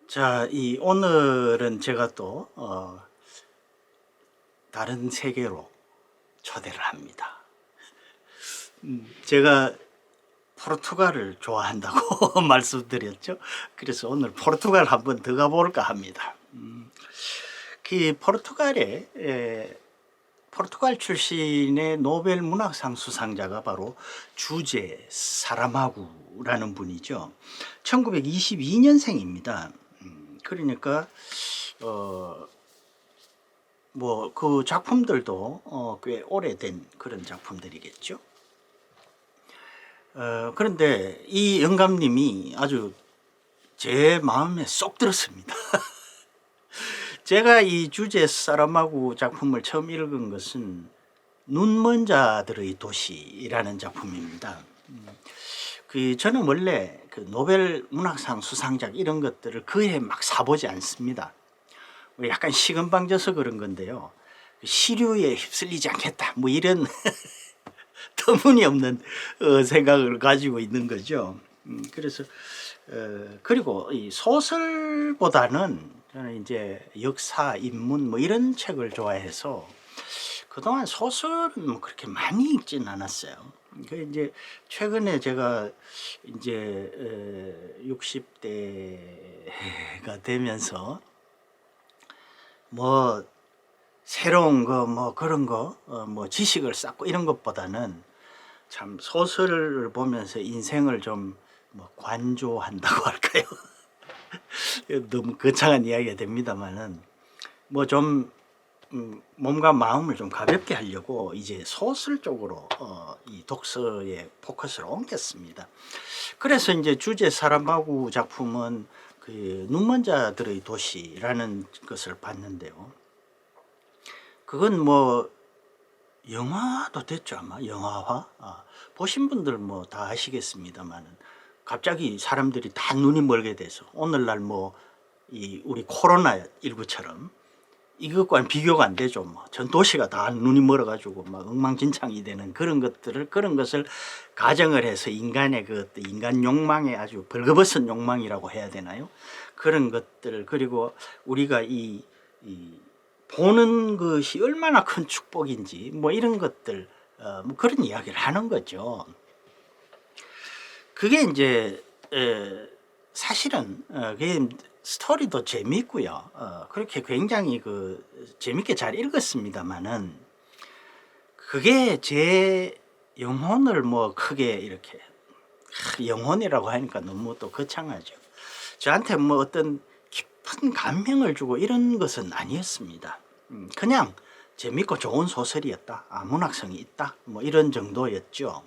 자, 오늘은 제가 또 다른 세계로 초대를 합니다. 제가 포르투갈을 좋아한다고 말씀드렸죠. 그래서 오늘 포르투갈 한번 더 가볼까 합니다. 그 포르투갈 출신의 노벨 문학상 수상자가 바로 주제 사라마구라는 분이죠. 1922년생입니다. 그러니까 뭐 그 작품들도 꽤 오래된 그런 작품들이겠죠. 그런데 이 영감님이 아주 제 마음에 쏙 들었습니다. 제가 이 주제 사람하고 작품을 처음 읽은 것은 눈먼 자들의 도시라는 작품입니다. 저는 원래 그 노벨 문학상 수상작 이런 것들을 그해 막 사보지 않습니다. 약간 시건방져서 그런 건데요. 시류에 휩쓸리지 않겠다. 뭐 이런 터무니없는 생각을 가지고 있는 거죠. 그래서 그리고 이 소설보다는 저는 이제 역사, 인문 뭐 이런 책을 좋아해서 그동안 소설은 뭐 그렇게 많이 읽진 않았어요. 그 이제 최근에 제가 이제 60대가 되면서 뭐 새로운 거 뭐 그런 거 뭐 지식을 쌓고 이런 것보다는 참 소설을 보면서 인생을 좀 뭐 관조한다고 할까요? 너무 거창한 이야기가 됩니다만은 뭐 좀 몸과 마음을 좀 가볍게 하려고 이제 소설 쪽으로 이 독서의 포커스를 옮겼습니다. 그래서 이제 주제 사람하고 작품은 그 눈먼 자들의 도시라는 것을 봤는데요. 그건 뭐 영화도 됐죠 아마. 영화화 보신 분들 뭐 다 아시겠습니다만은 갑자기 사람들이 다 눈이 멀게 돼서 오늘날 뭐 이 우리 코로나 19처럼 이것과는 비교가 안 되죠. 뭐 전 도시가 다 눈이 멀어가지고 막 엉망진창이 되는 그런 것을 가정을 해서 인간의 그 인간 욕망의 아주 벌거벗은 욕망이라고 해야 되나요? 그런 것들, 그리고 우리가 이 보는 것이 얼마나 큰 축복인지 뭐 이런 것들 뭐 그런 이야기를 하는 거죠. 그게 이제 사실은 그게 스토리도 재미있고요. 그렇게 굉장히 그 재밌게 잘 읽었습니다만은 그게 제 영혼을 뭐 크게 이렇게 영혼이라고 하니까 너무 또 거창하죠. 저한테 뭐 어떤 깊은 감명을 주고 이런 것은 아니었습니다. 그냥 재밌고 좋은 소설이었다. 문학성이 있다. 뭐 이런 정도였죠.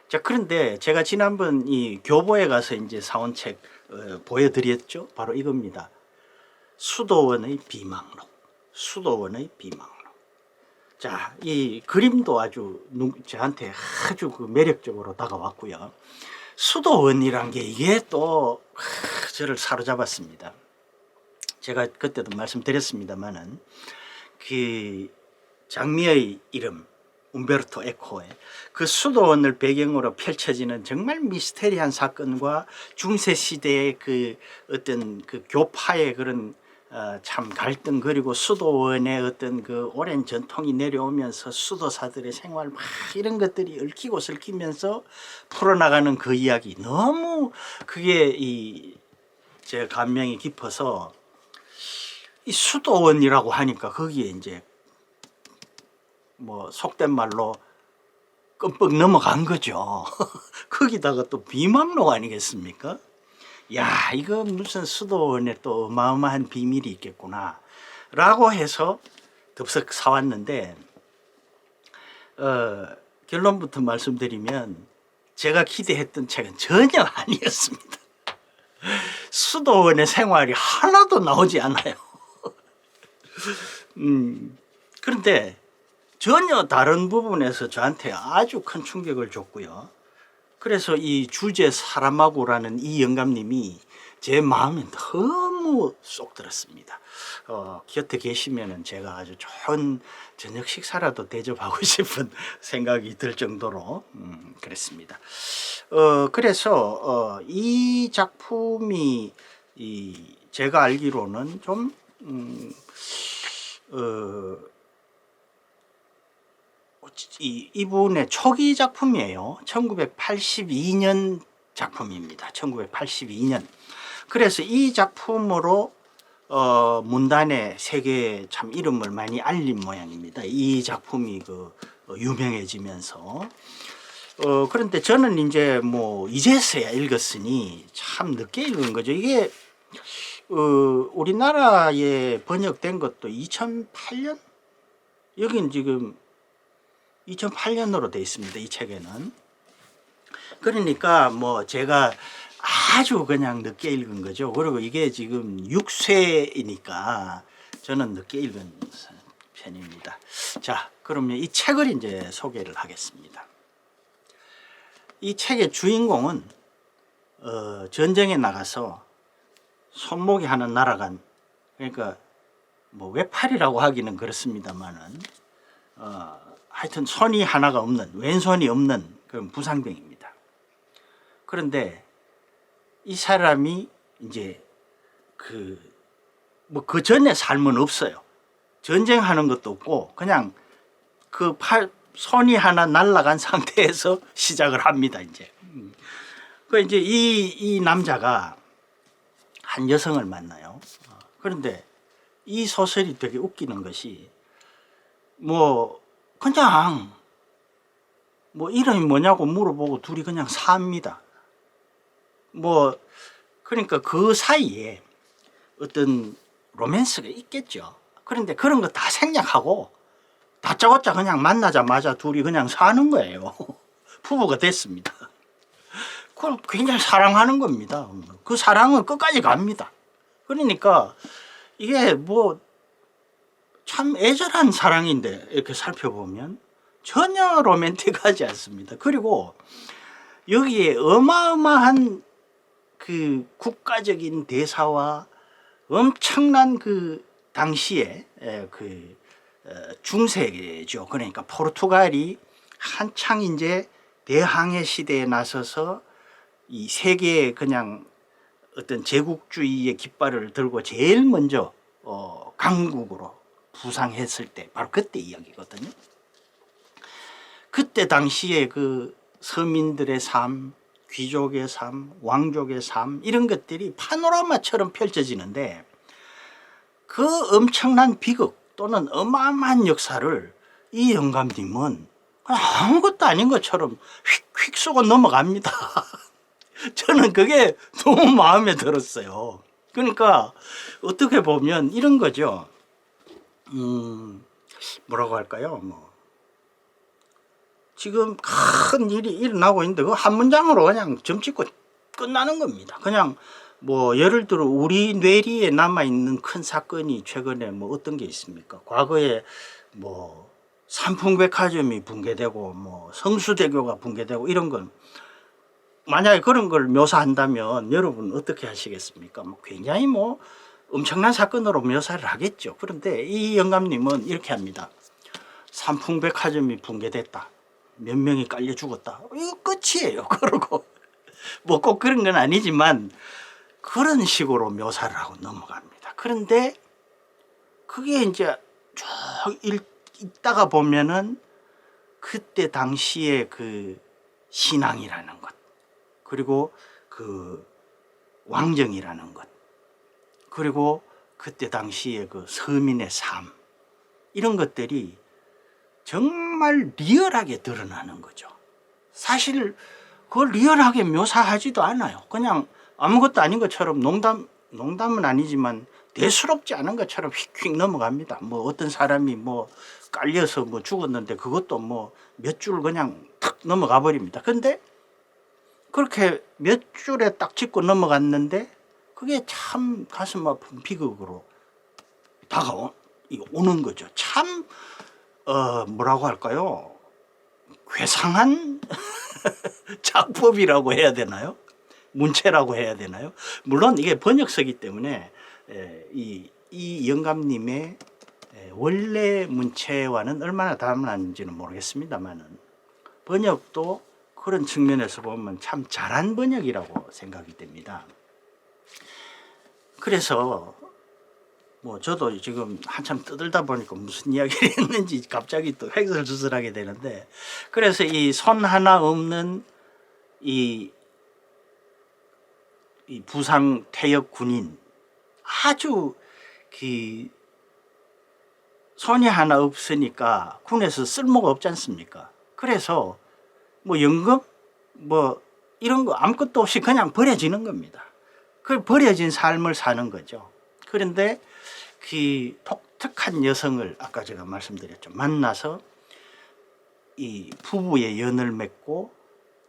자, 그런데 제가 지난번 이 교보에 가서 이제 사온 책 보여드렸죠. 바로 이겁니다. 수도원의 비망록. 수도원의 비망록. 자, 이 그림도 아주 저한테 아주 그 매력적으로 다가왔고요. 수도원이란 게 이게 또 저를 사로잡았습니다. 제가 그때도 말씀드렸습니다만은 그 장미의 이름 움베르토 에코의 그 수도원을 배경으로 펼쳐지는 정말 미스테리한 사건과 중세 시대의 그 어떤 그 교파의 그런 참 갈등, 그리고 수도원의 어떤 그 오랜 전통이 내려오면서 수도사들의 생활 막 이런 것들이 얽히고 설키면서 풀어나가는 그 이야기, 너무 그게 제 감명이 깊어서 이 수도원이라고 하니까 거기에 이제 뭐 속된 말로 끔뻑 넘어간 거죠. 거기다가 또 비망록 아니겠습니까? 야, 이거 무슨 수도원에 또 어마어마한 비밀이 있겠구나 라고 해서 덥석 사왔는데 결론부터 말씀드리면 제가 기대했던 책은 전혀 아니었습니다. 수도원의 생활이 하나도 나오지 않아요. 그런데 전혀 다른 부분에서 저한테 아주 큰 충격을 줬고요. 그래서 이 주제 사람하고라는 이 영감님이 제 마음에 너무 쏙 들었습니다. 곁에 계시면은 제가 아주 좋은 저녁 식사라도 대접하고 싶은 생각이 들 정도로 그랬습니다. 그래서 이 작품이 제가 알기로는 좀 이분의 초기 작품이에요. 1982년 작품입니다. 1982년. 그래서 이 작품으로 문단의 세계에 참 이름을 많이 알린 모양입니다. 이 작품이 유명해지면서. 그런데 저는 이제 뭐 이제서야 읽었으니 참 늦게 읽은 거죠. 이게 우리나라에 번역된 것도 2008년? 여긴 지금 2008년으로 되어 있습니다. 이 책에는. 그러니까 뭐 제가 아주 그냥 늦게 읽은 거죠. 그리고 이게 지금 6쇄이니까 저는 늦게 읽은 편입니다. 자, 그러면 이 책을 이제 소개를 하겠습니다. 이 책의 주인공은 전쟁에 나가서 손목이 하나 날아간, 그러니까 뭐 외팔이라고 하기는 그렇습니다만은 하여튼 손이 하나가 없는, 왼손이 없는 그런 부상병입니다. 그런데 이 사람이 이제 그 전에 삶은 없어요. 전쟁하는 것도 없고 그냥 손이 하나 날아간 상태에서 시작을 합니다. 이제 이제 이 남자가 한 여성을 만나요. 그런데 이 소설이 되게 웃기는 것이 뭐 그냥 뭐 이름이 뭐냐고 물어보고 둘이 그냥 삽니다. 뭐 그러니까 그 사이에 어떤 로맨스가 있겠죠. 그런데 그런 거 다 생략하고 다짜고짜 그냥 만나자마자 둘이 그냥 사는 거예요. 부부가 됐습니다. 그걸 굉장히 사랑하는 겁니다. 그 사랑은 끝까지 갑니다. 그러니까 이게 뭐 참 애절한 사랑인데 이렇게 살펴보면 전혀 로맨틱하지 않습니다. 그리고 여기에 어마어마한 그 국가적인 대사와 엄청난 그 당시에 중세죠. 그러니까 포르투갈이 한창 이제 대항해 시대에 나서서 이 세계에 그냥 어떤 제국주의의 깃발을 들고 제일 먼저 강국으로 부상했을 때, 바로 그때 이야기거든요. 그때 당시에 그 서민들의 삶, 귀족의 삶, 왕족의 삶, 이런 것들이 파노라마처럼 펼쳐지는데 그 엄청난 비극 또는 어마어마한 역사를 이 영감님은 그냥 아무것도 아닌 것처럼 휙휙 쏘고 넘어갑니다. 저는 그게 너무 마음에 들었어요. 그러니까 어떻게 보면 이런 거죠. 뭐라고 할까요? 지금 큰 일이 일어나고 있는데 그 한 문장으로 그냥 점 찍고 끝나는 겁니다. 그냥 뭐 예를 들어 우리 뇌리에 남아있는 큰 사건이 최근에 뭐 어떤 게 있습니까? 과거에 뭐 삼풍백화점이 붕괴되고 뭐 성수대교가 붕괴되고 이런 건 만약에 그런 걸 묘사한다면 여러분 어떻게 하시겠습니까? 굉장히 엄청난 사건으로 묘사를 하겠죠. 그런데 이 영감님은 이렇게 합니다. 삼풍백화점이 붕괴됐다. 몇 명이 깔려 죽었다. 이거 끝이에요. 그러고 뭐 꼭 그런 건 아니지만 그런 식으로 묘사를 하고 넘어갑니다. 그런데 그게 이제 쭉 읽다가 보면은 그때 당시에 그 신앙이라는 것, 그리고 그 왕정이라는 것, 그리고 그때 당시에 그 서민의 삶, 이런 것들이 정말 리얼하게 드러나는 거죠. 사실 그걸 리얼하게 묘사하지도 않아요. 그냥 아무것도 아닌 것처럼 농담은 아니지만 대수롭지 않은 것처럼 휙휙 넘어갑니다. 뭐 어떤 사람이 뭐 깔려서 뭐 죽었는데 그것도 뭐 몇 줄 그냥 탁 넘어가 버립니다. 근데 그렇게 몇 줄에 딱 짚고 넘어갔는데 그게 참 가슴 아픈 비극으로 다가오는 거죠. 참 뭐라고 할까요? 괴상한 작법이라고 해야 되나요? 문체라고 해야 되나요? 물론 이게 번역서기 때문에 이 영감님의 원래 문체와는 얼마나 다르는지는 모르겠습니다만은 번역도 그런 측면에서 보면 참 잘한 번역이라고 생각이 됩니다. 그래서 뭐 저도 지금 한참 떠들다 보니까 무슨 이야기를 했는지 갑자기 또 획설수설하게 되는데, 그래서 이 손 하나 없는 이 부상 퇴역 군인, 아주 그 손이 하나 없으니까 군에서 쓸모가 없지 않습니까? 그래서 뭐 연금 뭐 이런 거 아무것도 없이 그냥 버려지는 겁니다. 그 버려진 삶을 사는 거죠. 그런데 그 독특한 여성을 아까 제가 말씀드렸죠. 만나서 이 부부의 연을 맺고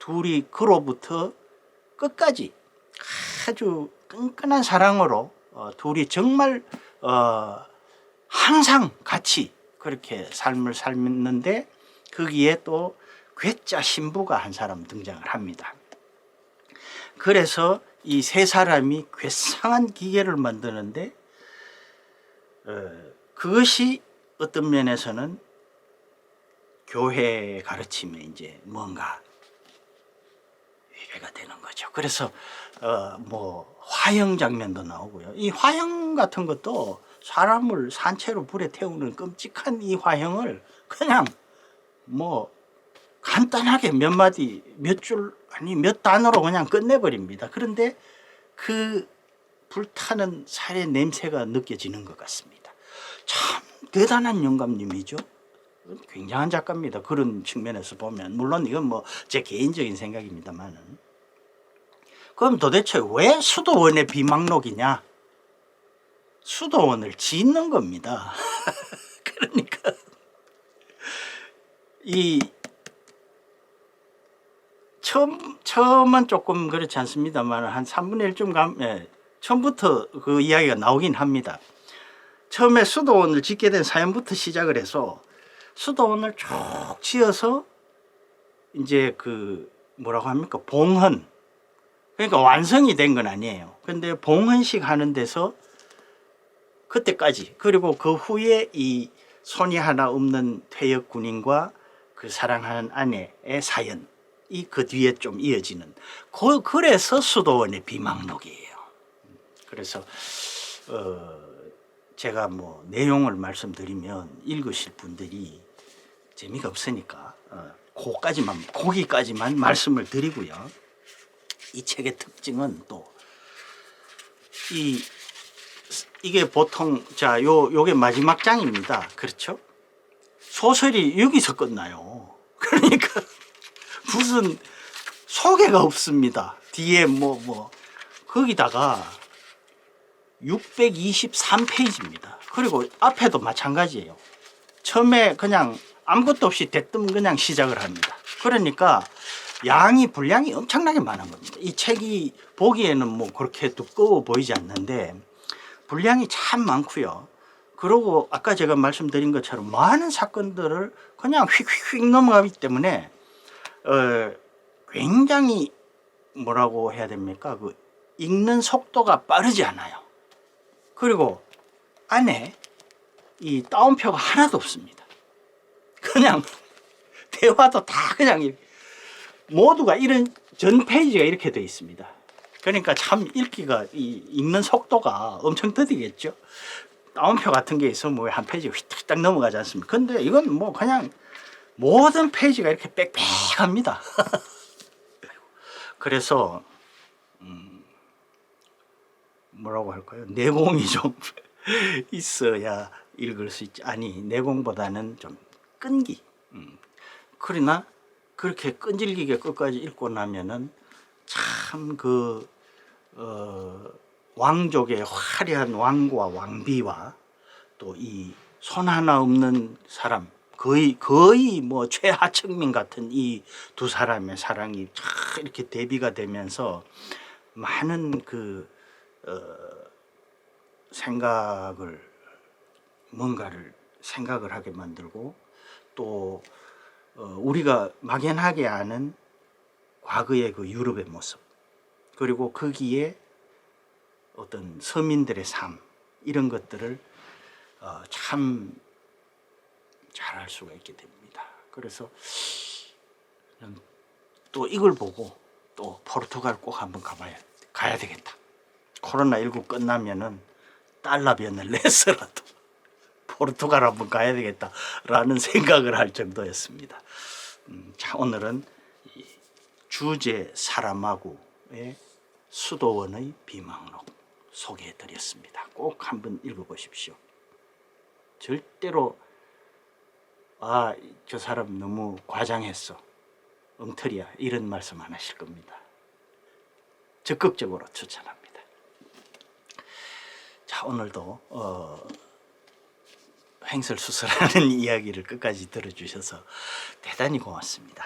둘이 그로부터 끝까지 아주 끈끈한 사랑으로 둘이 정말 항상 같이 그렇게 삶을 살았는데, 거기에 또 괴짜 신부가 한 사람 등장을 합니다. 그래서 이 세 사람이 괴상한 기계를 만드는데, 그것이 어떤 면에서는 교회 가르침에 이제 뭔가 위배가 되는 거죠. 그래서 뭐 화형 장면도 나오고요. 이 화형 같은 것도 사람을 산채로 불에 태우는 끔찍한 이 화형을 그냥 뭐 간단하게 몇 마디, 몇 줄, 아니 몇 단어로 그냥 끝내버립니다. 그런데 그 불타는 살의 냄새가 느껴지는 것 같습니다. 참 대단한 영감님이죠. 굉장한 작가입니다. 그런 측면에서 보면. 물론 이건 뭐 제 개인적인 생각입니다만은. 그럼 도대체 왜 수도원의 비망록이냐? 수도원을 짓는 겁니다. 그러니까 이 처음은 조금 그렇지 않습니다만 한 3분의 1쯤 가면 처음부터 그 이야기가 나오긴 합니다. 처음에 수도원을 짓게 된 사연부터 시작을 해서 수도원을 쭉 지어서 이제 그 뭐라고 합니까? 봉헌. 그러니까 완성이 된 건 아니에요. 근데 봉헌식 하는 데서 그때까지, 그리고 그 후에 이 손이 하나 없는 퇴역 군인과 그 사랑하는 아내의 사연이 그 뒤에 좀 이어지는, 그래서 수도원의 비망록이에요. 그래서 제가 뭐 내용을 말씀드리면 읽으실 분들이 재미가 없으니까 거기까지만 말씀을 드리고요. 이 책의 특징은 또 이게 보통 요게 마지막 장입니다. 그렇죠? 소설이 여기서 끝나요. 그러니까 무슨 소개가 없습니다. 뒤에 거기다가 623페이지입니다. 그리고 앞에도 마찬가지예요. 처음에 그냥 아무것도 없이 대뜸 그냥 시작을 합니다. 그러니까 분량이 엄청나게 많은 겁니다. 이 책이 보기에는 뭐 그렇게 두꺼워 보이지 않는데 분량이 참 많고요. 그리고 아까 제가 말씀드린 것처럼 많은 사건들을 그냥 휙휙휙 넘어가기 때문에 굉장히 뭐라고 해야 됩니까? 그 읽는 속도가 빠르지 않아요. 그리고 안에 이 따옴표가 하나도 없습니다. 그냥 대화도 다 그냥 이렇게 모두가 이런 전 페이지가 이렇게 되어 있습니다. 그러니까 참 읽는 속도가 엄청 더디겠죠. 따옴표 같은 게 있으면 뭐 한 페이지 휘딱휘딱 넘어가지 않습니까? 근데 이건 뭐 그냥 모든 페이지가 이렇게 빽빽합니다. 그래서 뭐라고 할까요? 내공이 좀 있어야 읽을 수 있지. 아니, 내공보다는 좀 끈기. 그러나 그렇게 끈질기게 끝까지 읽고 나면은 참 왕족의 화려한 왕과 왕비와 또 이 손 하나 없는 사람, 거의 뭐 최하층민 같은 이 두 사람의 사랑이 이렇게 대비가 되면서 많은 뭔가를 생각을 하게 만들고, 또 우리가 막연하게 아는 과거의 그 유럽의 모습, 그리고 거기에 어떤 서민들의 삶, 이런 것들을 참 잘 알 수가 있게 됩니다. 그래서 또 이걸 보고 또 포르투갈 꼭 한번 가야 되겠다, 그 코로나19 끝나면은 달러변을 내서라도 포르투갈 한번 가야 되겠다라는 생각을 할 정도였습니다. 자, 오늘은 이 주제 사람하고의 수도원의 비망록 소개해 드렸습니다. 꼭 한번 읽어보십시오. 절대로 저 사람 너무 과장했어, 엉터리야, 이런 말씀 안 하실 겁니다. 적극적으로 추천합니다. 자, 오늘도 횡설수설하는 이야기를 끝까지 들어주셔서 대단히 고맙습니다.